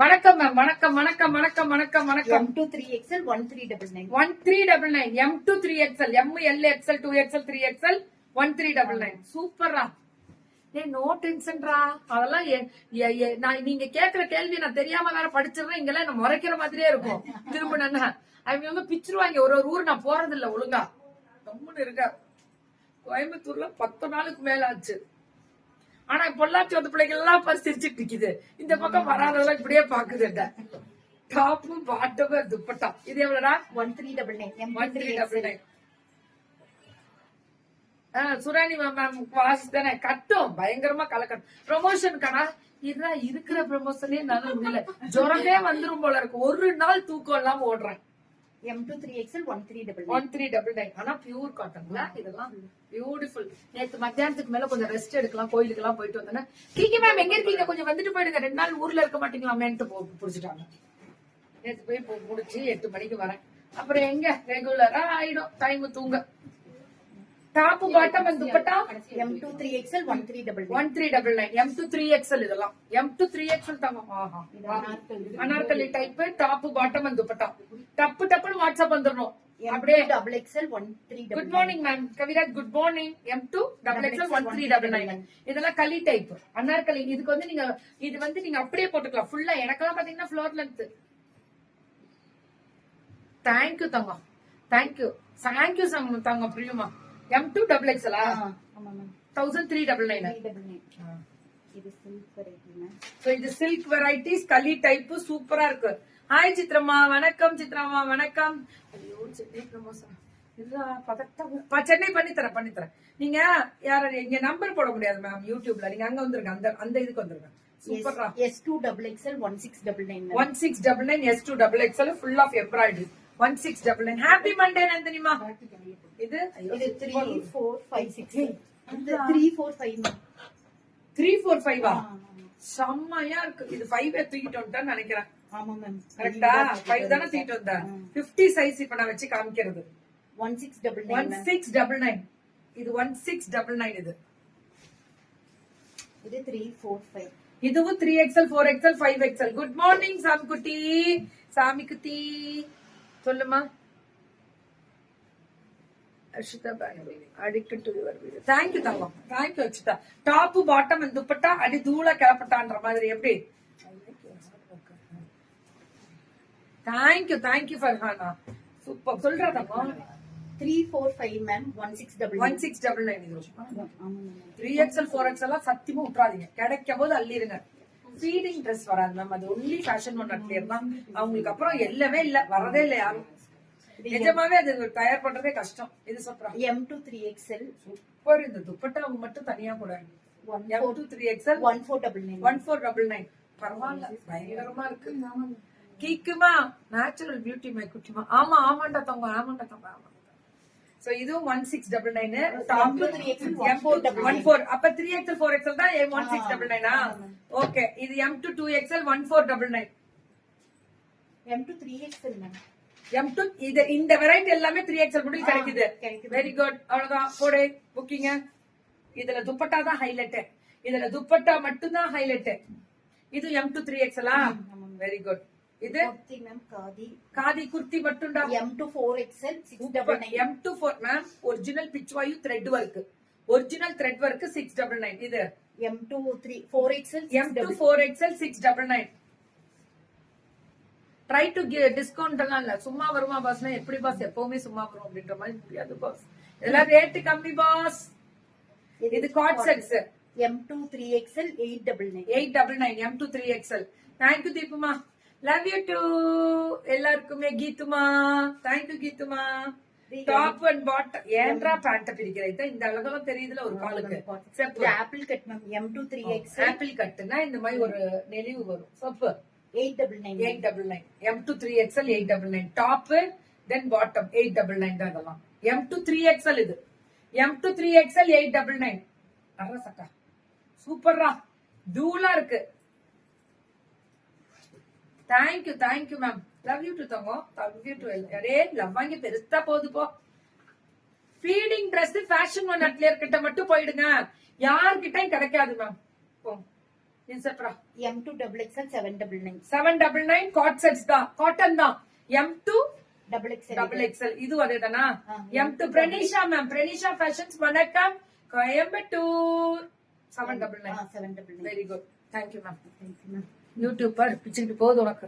வணக்கம் மேம். வணக்கம் வணக்கம் வணக்கம் வணக்கம் வணக்கம். M23XL 1399 1399 M23XL MLXL 2XL 3XL 1399 சூப்பரா. நோ டென்ஷன்ரா. அதெல்லாம் நான் நீங்க கேக்குற கேள்வி நான் தெரியாம வேற படிச்சிடுறேன். இங்கெல்லாம் என்ன முறைக்கிற மாதிரியே இருக்கும். திரும்பினா அவங்க பிச்சிருவாங்க. ஒரு ஊர் நான் போறது இல்ல ஒழுங்கா. கம்முன்னு இருக்க. கோயம்புத்தூர்ல 10 நாளுக்கு மேல ஆச்சு. ஆனா பொள்ளாச்சி வந்து பிள்ளைகள் எல்லாம் சிரிச்சுட்டு நிக்குது. இந்த பக்கம் வராதெல்லாம் இப்படியே பாக்குது. டாப்பும் பாட்டும் துப்பட்டா. இது எவ்வளவுடா? 1399 1399. சுராணி மேம் வாசி தானே கட்டும். பயங்கரமா கலக்கட்டும். ப்ரமோஷன் கடா இதுதான் இருக்கிற ப்ரமோஷனே நல்ல முடியல. ஜுரமே வந்துரும் போல இருக்கு. ஒரு நாள் தூக்கம் இல்லாம ஓடுறேன். M23XL 1399 1399. ஆனா பியூர் காட்டன்ல இதெல்லாம் பியூட்டிஃபுல். நேத்து மத்தியானத்துக்கு மேல கொஞ்சம் ரெஸ்ட் எடுக்கலாம். கோயிலுக்கு எல்லாம் போயிட்டு வந்தேன்னா கீகி மேம் எங்க இருக்கீங்க, கொஞ்சம் வந்துட்டு போயிடுங்க, 2 நாள் ஊர்ல இருக்க மாட்டீங்களாமேன்ட்டு புடிச்சிட்டாங்க. நேத்து போய் முடிச்சு 8 மணிக்கு வரேன். அப்புறம் எங்க ரெகுலரா ஆயிடும் டைம் தூங்க. Top bottom dupatta M23XL 1399 1399 M23XL. இதெல்லாம் M23XL தாங்க. Anarkali type top bottom dupatta. டப்பு டப்புன்னு வாட்ஸ்அப் வந்துடணும். அப்படியே XXL 1399 good morning ma'am Kaviraj. Good morning. M2XXL 1399. இதெல்லாம் களி டைப் அனார்கலி. இதுக்கு வந்து நீங்க இது வந்து நீங்க அப்படியே போட்டுக்கலாம் ஃபுல்லா. எனக்கெல்லாம் பாத்தீங்கன்னா ஃப்ளோர் லென்த். தேங்க்யூ தங்கம். தேங்க்யூ தேங்க்யூ தங்கம் பிரியுமா. M2XXL 1399. இது சில்க் வெரைட்டிஸ் களி டைப் சூப்பரா இருக்கு. ஹாய் சித்ரமா. வணக்கம் சித்ரமா. வணக்கம். ஐயோ சென்னை ப்ரமோஷன் சென்னை பண்ணித்தரேன். நீங்க யார எங்க நம்பர் போட முடியாது மேம் யூடியூப்ல. நீங்க அங்க வந்துருங்க. அந்த இதுக்கு வந்துருங்க. சூப்பரா. S2XXL 1699 1699 S2XXL full of embroidery 1699. Happy Monday நந்தினிமா. இது 3456 345 345 செம்மையா இருக்கு. இது 5 தூக்கிட்டு வந்துட்டான்னு நினைக்கிறேன். ஆமா மேம் கரெக்டா 5 தானே தூக்கிட்டு வந்தேன். 50 சைஸ் இப்ப நான் வச்சு காமிக்கிறது. 1699 இது 1699. இது 345. இதுவும் 3XL 4XL 5XL. Good morning சாமி குட்டி. சாமி குட்டி சொல்லுமா. Arshitha addicted to your video. Thank you Thangam. Thank you Arshitha. Top bottom and dupatta அடி தூள கிளப்பட்டான்ற மாதிரி எப்படி. தேங்க்யூ ஃபர்ஹானா. சூப்பர் சொல்றா தங்கம். 345 மேம் 1699 3XL 4XL எல்லாம் சத்தியமா விட்டுறாதீங்க. கிடைக்கும் போது அள்ளிருங்க. ஃபீடிங் ட்ரெஸ் வராது மேம். அது ஒன்லி ஃபேஷன் ஒன் அட்லியர் தான். அவங்களுக்கு அப்புறம் எல்லாமே இல்ல, வரதே இல்ல யாரும். நிஜமாவே அது தயார் பண்றதே கஷ்டம். இது சொல்றாங்க. M23XL super. இந்த துப்பட்டா மட்டும் தனியா கூட M23XL 1499 பரவாயில்ல. பயங்கரமா இருக்கு. கீக்குமா நேச்சுரல் பியூட்டி மை குட்டிமா. ஆமாண்டா தங்க. சோ இதுவும் 1699. டாப் 14 அப்ப 3XL 4XL தான் 1699. ஓகே. இது M2 2XL 1499. M2 3XL ma'am. M2 இந்த வெரைட்டி எல்லாமே 3XL மட்டும் கிடைக்குது. Very good. அவ்வளவுதான் போடு புக்கிங். இதுல துப்பட்டா தான் ஹைலைட். இதுல துப்பட்டா மட்டும் தான் ஹைலைட். இது M2 3XL. Very good. இது காதி குர்த்தி மட்டும்டா. M2 4XL 699 M2 4 ma'am original pichwai thread work. Original thread work 699. இது M2 4XL 699. Try to discount எல்லாம் இல்ல. சும்மா வருமா பாஸ்னா எப்படி பாஸ் எப்பவுமே சும்மா வரும் அப்படின்ற மாதிரி முடியாது பாஸ். இதெல்லாம் ரேட் கம்மி பாஸ். இது cord sets. M2 3XL 899 M2 3XL. Thank you தீபுமா. லவ் யூ டு எல்லாருக்குமே. கீதுமா தேங்க்யூ கீதுமா. டாப் அண்ட் பாட்டம் ஏன்றா பேண்ட் பிரிக்கிறத இந்த அழகெல்லாம் தெரியுதுல ஒரு காலுக்கு. Apple cut ma'am. M2 3XL apple கட்னா இந்த மாதிரி ஒரு நெளிவு வரும். சூப்பர். 899 M2 3XL 899. டாப் தென் பாட்டம் 899 தான் இதெல்லாம். M2 3XL இது. M2 3XL 899. அரசக்கா சூப்பர்ரா. தூளா இருக்கு. Thank you ma'am. Love you to Thangam. Love you to array love வாங்கி பெருசா போகுது போ. ஃபீடிங் ட்ரெஸ் ஃபேஷன் ஒன் அட்லியர் கிட்ட மட்டும் போயிடுங்க. யார்கிட்டயும் கிடைக்காது மேம். இது சொல்றா M2 double XL 799. 799 God sets தான், காட்டன் தான். M2 double XL. Double XL இது அதேதானா? ஆ, M2 பிரனிஷா மேம், பிரனிஷா ஃபேஷன்ஸ் வணக்கம், Coimbatore. 799. 799. Very good, thank you ma'am. Thank you, ma'am. YouTuber பிச்சுக்கிட்டு போகுது உனக்கு.